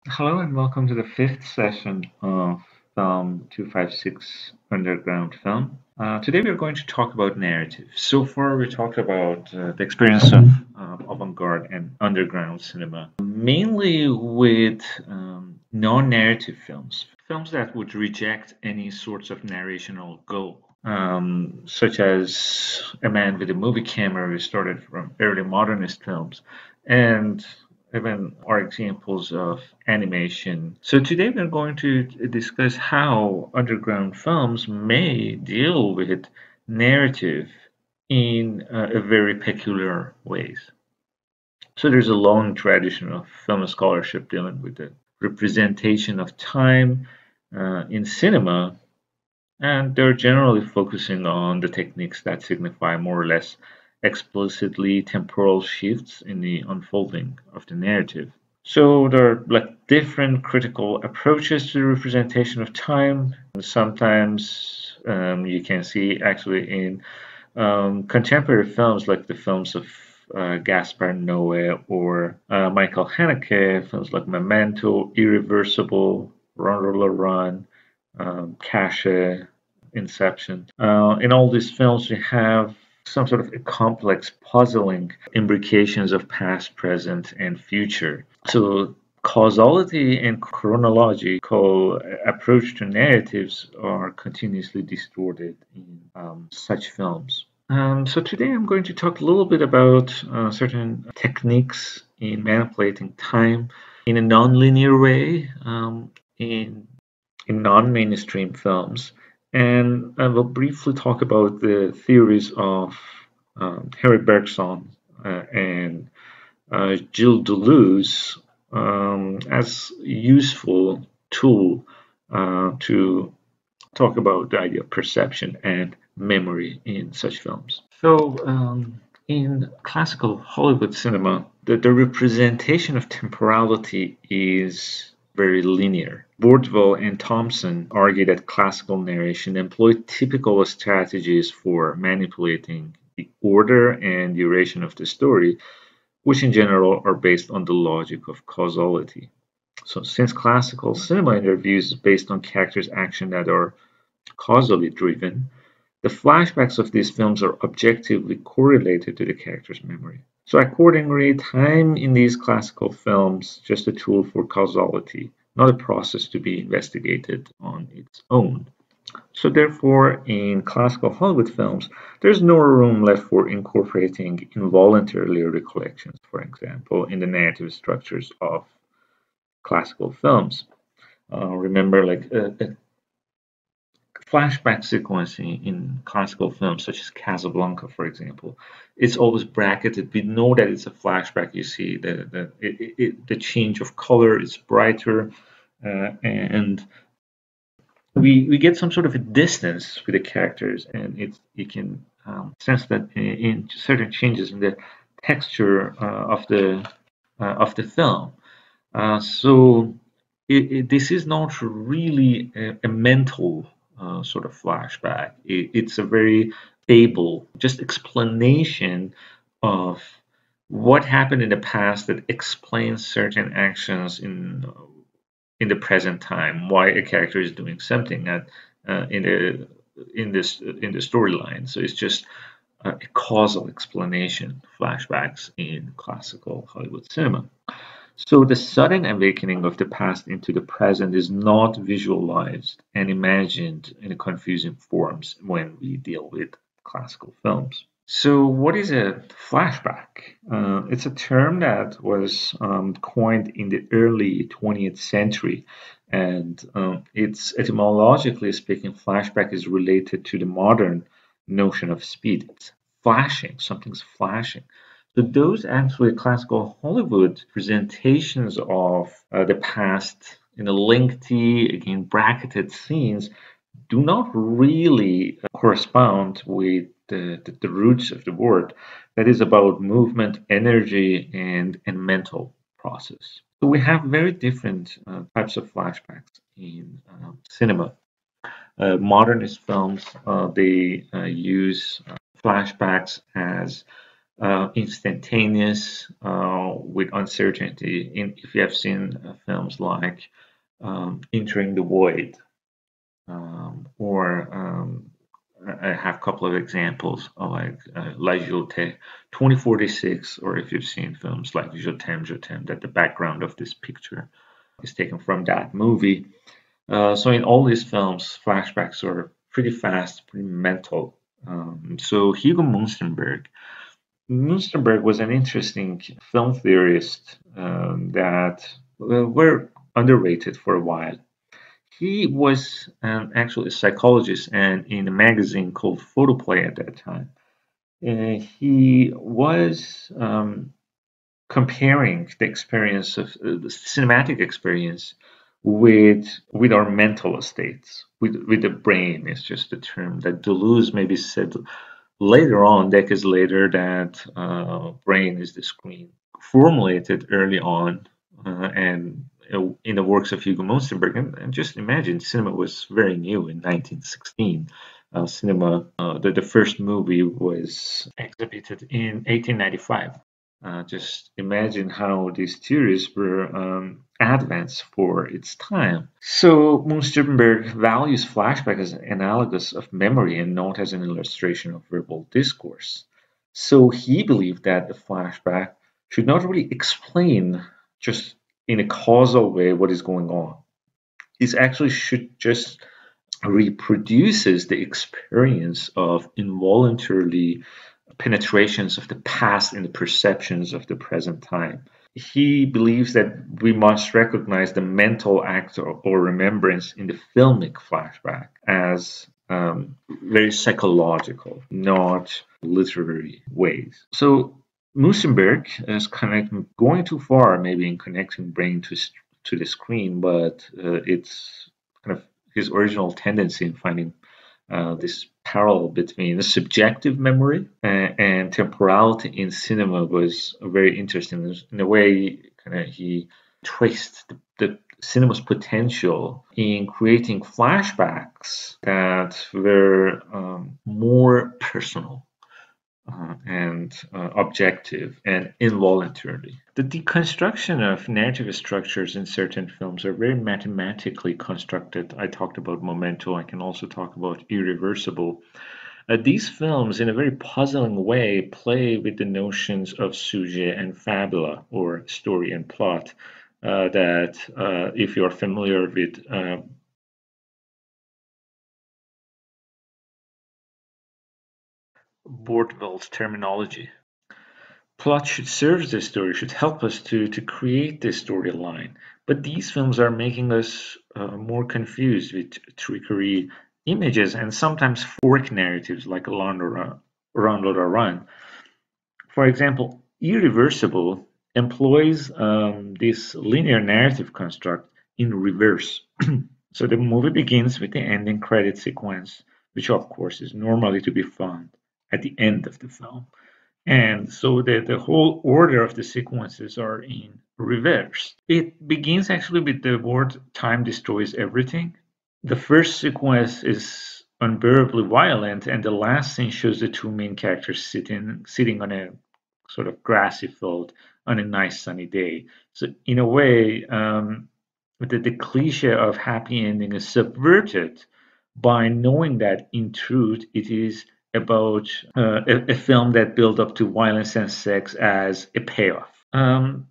Hello and welcome to the fifth session of Film 256 Underground Film. Today we are going to talk about narrative. So far we talked about the experience of avant-garde and underground cinema, mainly with non-narrative films, films that would reject any sorts of narrational goal. Such as A Man with a Movie Camera, we started from early modernist films, and even are examples of animation. So today we're going to discuss how underground films may deal with narrative in a very peculiar ways. So there's a long tradition of film scholarship dealing with the representation of time in cinema, and they're generally focusing on the techniques that signify more or less explicitly temporal shifts in the unfolding of the narrative. So there are like different critical approaches to the representation of time. Sometimes you can see actually in contemporary films like the films of Gaspar Noé or Michael Hanake, films like Memento, Irreversible, Run Roller Run, Cache, Inception. In all these films, we have some sort of a complex, puzzling imbrications of past, present, and future. So, causality and chronological approach to narratives are continuously distorted in such films. So today I'm going to talk a little bit about certain techniques in manipulating time in a non-linear way in non-mainstream films, and I will briefly talk about the theories of Harry Bergson and Gilles Deleuze as useful tool to talk about the idea of perception and memory in such films. So, in classical Hollywood cinema, the representation of temporality is very linear. Bordwell and Thompson argue that classical narration employed typical strategies for manipulating the order and duration of the story, which in general are based on the logic of causality. So, since classical cinema interviews is based on characters' action that are causally driven, the flashbacks of these films are objectively correlated to the character's memory. So accordingly, time in these classical films just a tool for causality, not a process to be investigated on its own. So therefore, in classical Hollywood films, there's no room left for incorporating involuntary recollections, for example, in the narrative structures of classical films. Remember, like a flashback sequence in classical films, such as Casablanca, for example, it's always bracketed. We know that it's a flashback. You see the change of color is brighter, and we get some sort of a distance with the characters, and you can sense that in certain changes in the texture of the film. So this is not really a mental sort of flashback. It's a very stable, just explanation of what happened in the past that explains certain actions in the present time. Why a character is doing something that in the storyline. So it's just a causal explanation. Flashbacks in classical Hollywood cinema. So the sudden awakening of the past into the present is not visualized and imagined in confusing forms when we deal with classical films. So what is a flashback? It's a term that was coined in the early 20th century, and it's etymologically speaking, flashback is related to the modern notion of speed. It's flashing, something's flashing. So those actually classical Hollywood presentations of the past in a lengthy, again, bracketed scenes do not really correspond with the roots of the word. That is about movement, energy, and mental process. So we have very different types of flashbacks in cinema. Modernist films, they use flashbacks as instantaneous with uncertainty. If you have seen films like Entering the Void, or I have a couple of examples like La Jetée, 2046, or if you've seen films like Je t'aime, that the background of this picture is taken from that movie. So in all these films, flashbacks are pretty fast, pretty mental. So Hugo Munsterberg was an interesting film theorist that were underrated for a while. He was actually a psychologist and in a magazine called Photoplay at that time. He was comparing the experience of the cinematic experience with our mental states, with the brain is just a term that Deleuze maybe said later on, decades later, that brain is the screen. Formulated early on, and in the works of Hugo Monsterberg, and just imagine, cinema was very new in 1916. Cinema, the first movie was exhibited in 1895. Just imagine how these theories were advanced for its time. So Munsterberg values flashback as an analogous of memory and not as an illustration of verbal discourse. So he believed that the flashback should not really explain just in a causal way what is going on. It actually should just reproduces the experience of involuntarily penetrations of the past in the perceptions of the present time. He believes that we must recognize the mental act or remembrance in the filmic flashback as very psychological, not literary ways. So Musenberg is kind of going too far, maybe in connecting brain to the screen, but it's kind of his original tendency in finding this parallel between the subjective memory and temporality in cinema was very interesting. In a way, kind of he traced the cinema's potential in creating flashbacks that were more personal and objective and involuntary. The deconstruction of narrative structures in certain films are very mathematically constructed. I talked about Memento. I can also talk about Irreversible. These films, in a very puzzling way, play with the notions of sujet and fabula, or story and plot, that if you're familiar with Bordwell's terminology. Plot should serve the story, should help us to create this storyline. But these films are making us more confused with trickery images and sometimes fork narratives like Run, Lola, Run. For example, Irreversible employs this linear narrative construct in reverse. So the movie begins with the ending credit sequence, which of course is normally to be found at the end of the film. And so the whole order of the sequences are in reverse. It begins actually with the word time destroys everything. The first sequence is unbearably violent, and the last scene shows the two main characters sitting on a sort of grassy field on a nice sunny day. So in a way, the cliche of happy ending is subverted by knowing that in truth it is about a film that built up to violence and sex as a payoff.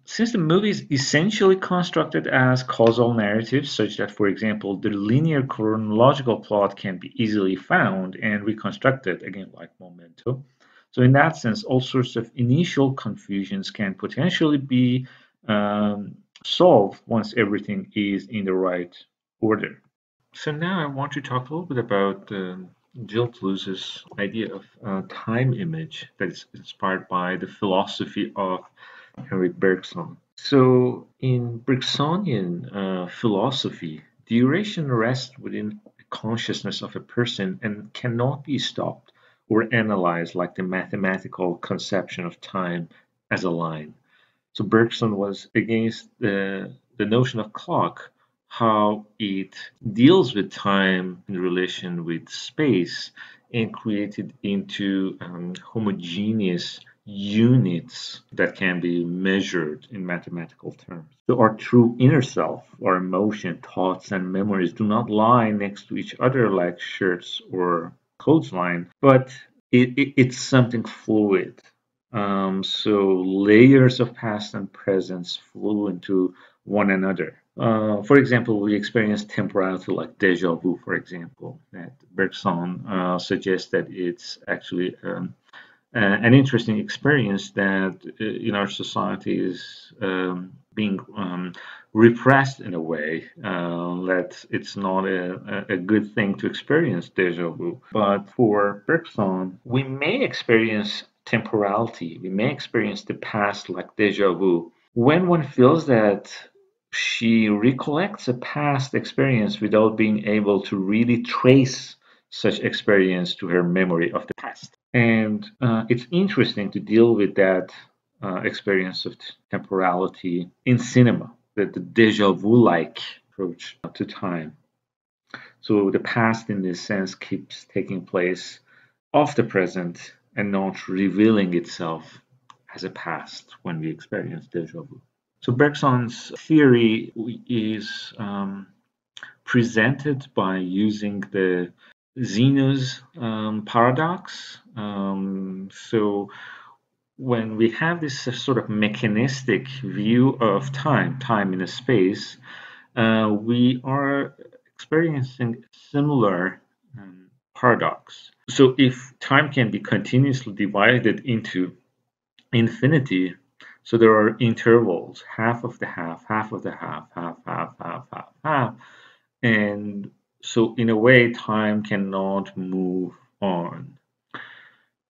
Since the movie is essentially constructed as causal narratives, such that, for example, the linear chronological plot can be easily found and reconstructed, again, like Memento. So, in that sense, all sorts of initial confusions can potentially be solved once everything is in the right order. So now I want to talk a little bit about Jill Deleuze's idea of time image that is inspired by the philosophy of Henrik Bergson. So in Bergsonian philosophy, duration rests within the consciousness of a person and cannot be stopped or analyzed like the mathematical conception of time as a line. So Bergson was against the notion of clock, how it deals with time in relation with space and created into homogeneous units that can be measured in mathematical terms. So our true inner self, our emotion, thoughts, and memories do not lie next to each other like shirts or clothesline, but it's something fluid. So layers of past and presence flow into one another. For example, we experience temporality like deja vu, for example, that Bergson suggests that it's actually an interesting experience that in our society is being repressed in a way that it's not a good thing to experience deja vu. But for Bergson, we may experience temporality, we may experience the past like deja vu when one feels that she recollects a past experience without being able to really trace such experience to her memory of the past. And it's interesting to deal with that experience of temporality in cinema, the deja vu like approach to time. So the past, in this sense, keeps taking place of the present and not revealing itself as a past when we experience deja vu. So Bergson's theory is presented by using the Zeno's paradox. So when we have this sort of mechanistic view of time, time in a space, we are experiencing similar paradox. So if time can be continuously divided into infinity, so there are intervals, half of the half, half of the half, half, half, half, half, half, and so in a way time cannot move on.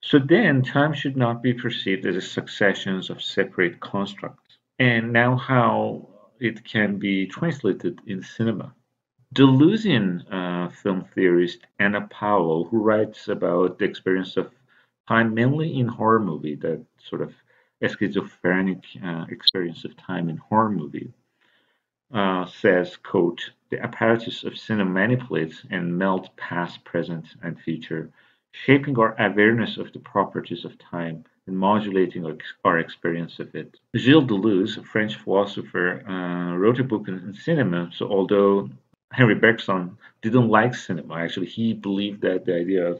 So then time should not be perceived as a successions of separate constructs. And now how it can be translated in cinema. Deleuzian film theorist Anna Powell, who writes about the experience of time mainly in horror movie, that sort of a schizophrenic experience of time in horror movie, says, quote, the apparatus of cinema manipulates and melds past, present, and future, shaping our awareness of the properties of time and modulating our experience of it. Gilles Deleuze, a French philosopher, wrote a book on cinema. So although Henry Bergson didn't like cinema, actually, he believed that the idea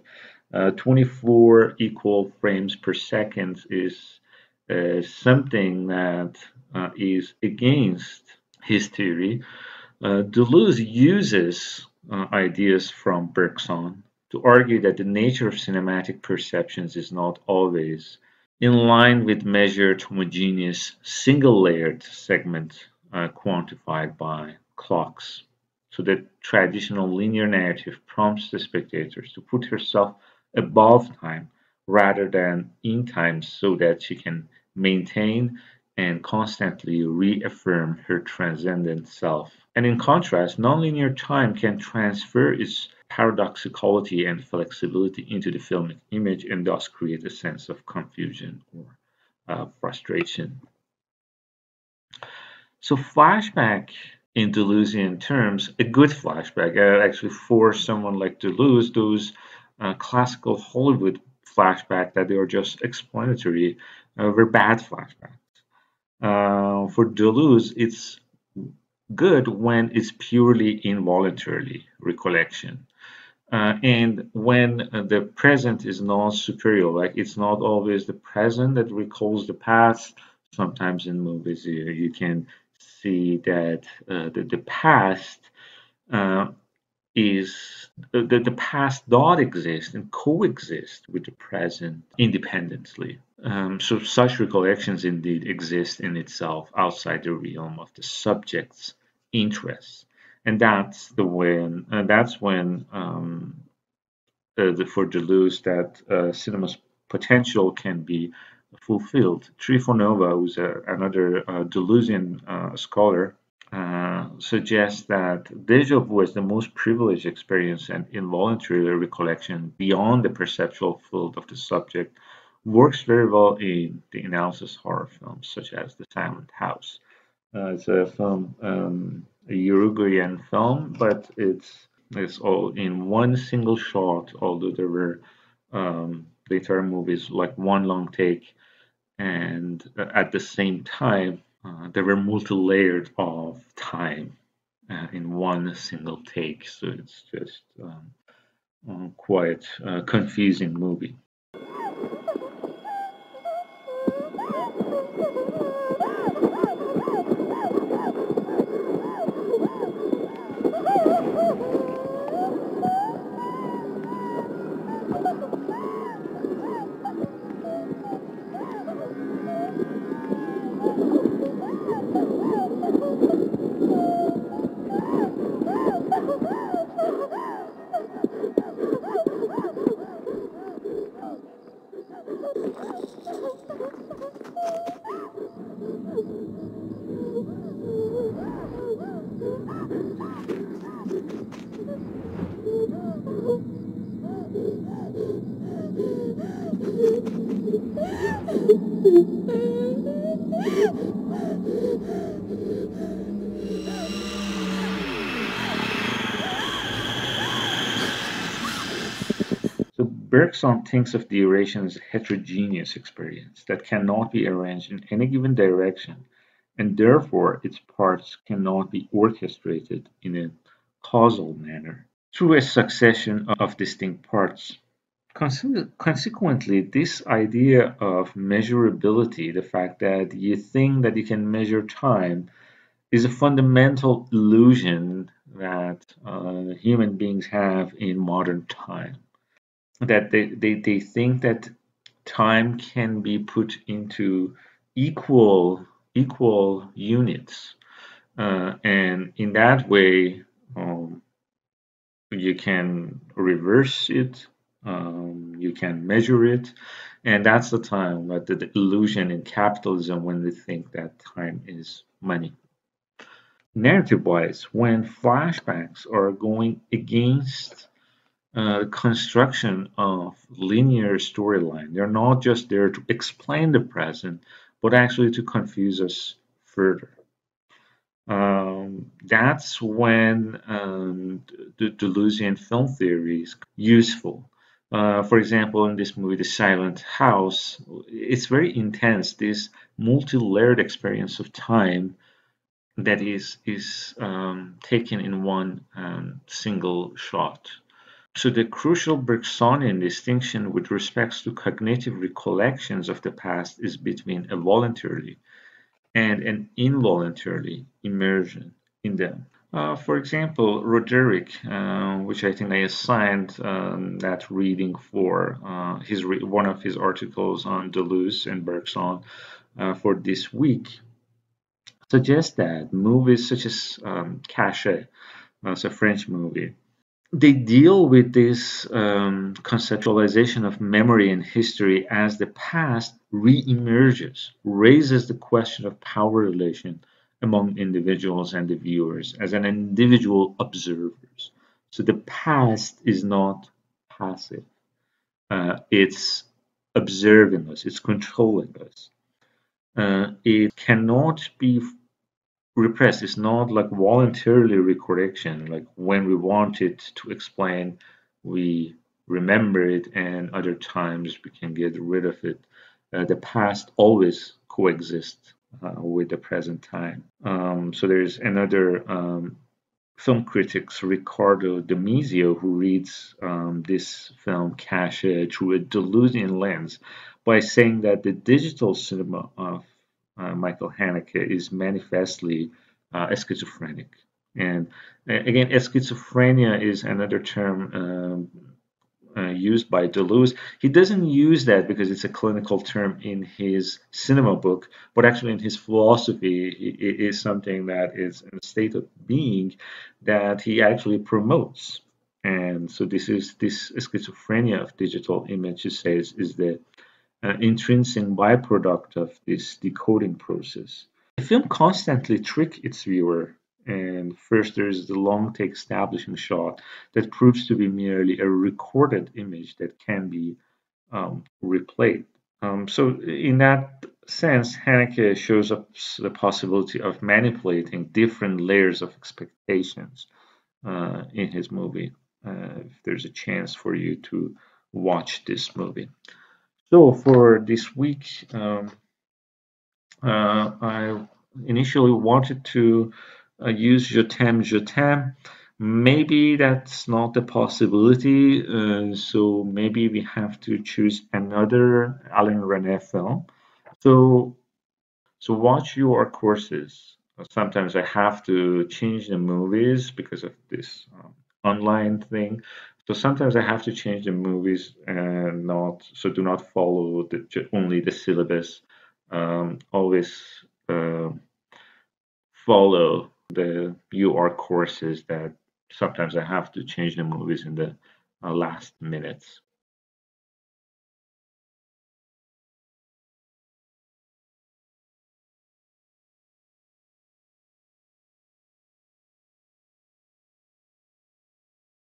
of 24 equal frames per second is something that is against his theory. Deleuze uses ideas from Bergson to argue that the nature of cinematic perceptions is not always in line with measured, homogeneous, single-layered segment quantified by clocks. So the traditional linear narrative prompts the spectators to put herself above time rather than in time so that she can maintain and constantly reaffirm her transcendent self. And in contrast, nonlinear time can transfer its paradoxicality and flexibility into the filmic image and thus create a sense of confusion or frustration. So, flashback in Deleuzian terms, a good flashback, actually for someone like Deleuze, those classical Hollywood flashback that they are just explanatory were bad flashbacks. For Deleuze, it's good when it's purely involuntarily recollection. And when the present is not superior, like it's not always the present that recalls the past. Sometimes in movies you can see that the past uh, is the past does exist and coexist with the present independently. So such recollections indeed exist in itself outside the realm of the subject's interests, and that's when for Deleuze that cinema's potential can be fulfilled. Trifonova, who's another Deleuzian scholar, suggests that deja vu is the most privileged experience and involuntary recollection beyond the perceptual field of the subject works very well in the analysis horror films such as The Silent House. It's a film, a Uruguayan film, but it's all in one single shot. Although there were later movies like One Long Take, and at the same time, there were multi-layered of time in one single take. So it's just quite a confusing movie. So Bergson thinks of duration as a heterogeneous experience that cannot be arranged in any given direction, and therefore its parts cannot be orchestrated in a causal manner through a succession of distinct parts. Consequently, this idea of measurability, the fact that you think that you can measure time, is a fundamental illusion that human beings have in modern time. That they think that time can be put into equal units, and in that way, you can reverse it, you can measure it, and that's the time, but the illusion in capitalism when they think that time is money. Narrative-wise, when flashbacks are going against construction of linear storyline. They're not just there to explain the present, but actually to confuse us further. That's when the Deleuzian film theory is useful. For example, in this movie, The Silent House, it's very intense, this multi-layered experience of time that is taken in one single shot. So the crucial Bergsonian distinction with respect to cognitive recollections of the past is between a voluntarily and an involuntarily immersion in them. For example, Roderick, which I think I assigned that reading for one of his articles on Deleuze and Bergson for this week, suggests that movies such as Cachet, it's a French movie, they deal with this conceptualization of memory and history as the past re-emerges, raises the question of power relation among individuals and the viewers as an individual observers. So the past is not passive. It's observing us, it's controlling us. It cannot be repressed. It's not like voluntarily recollection, like when we want it to explain, we remember it, and other times we can get rid of it. The past always coexists with the present time. So there's another film critic, Riccardo Demizio, who reads this film Cash through a Deleuzian lens by saying that the digital cinema of Michael Hanake is manifestly schizophrenic. And again, schizophrenia is another term used by Deleuze. He doesn't use that because it's a clinical term in his cinema book, but actually in his philosophy, it is something that is in a state of being that he actually promotes. And so this schizophrenia of digital images says is the intrinsic byproduct of this decoding process. The film constantly tricks its viewer, and first there's the long take establishing shot that proves to be merely a recorded image that can be replayed. So in that sense, Haneke shows up the possibility of manipulating different layers of expectations in his movie. If there's a chance for you to watch this movie. So for this week, I initially wanted to use Je t'aime. Maybe that's not a possibility, so maybe we have to choose another Alain René film. So, watch your courses. Sometimes I have to change the movies because of this online thing. So sometimes I have to change the movies and do not follow only the syllabus. Always uh, follow the UR courses that sometimes I have to change the movies in the last minutes.